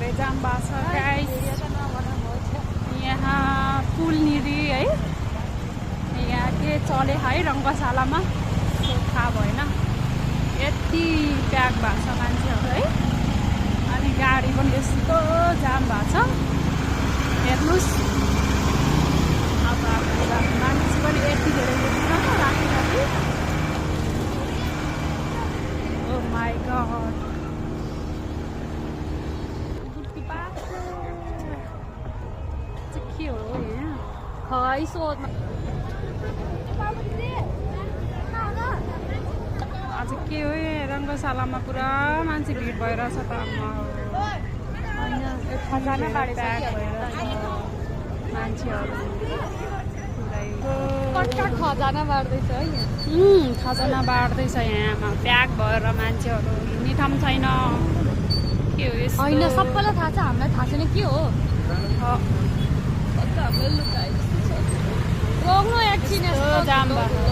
धेरै जाम भएको छ गाइस। यहाँ पुलनिरी है, यहाँ के चले है रङ्गशालामा थाहा भएन, यति प्याक भएको छ मान्छेहरू है। अनि गाडी पनि यस्तो जाम भएको छ हेर्नुहोस्। अब मान्छे पनि यति धेरै देखिन्छ राति राति। ओ माई गड, के हो यहाँ खै सोध्न। आज के हो यहाँ रङ्गशालामा पुरा मान्छे भिड भइरहेछ त। खजाना प्याक भइरहेछ मान्छेहरू खजाना बाँड्दैछ है, खजाना बाँड्दैछ यहाँमा प्याक भएर मान्छेहरू। हिँड्ने ठाउँ छैन, के हो यस्तो? होइन सबैलाई थाहा छ, हामीलाई थाहा छैन के हो। रोक्नु एकछिन, जाम भयो।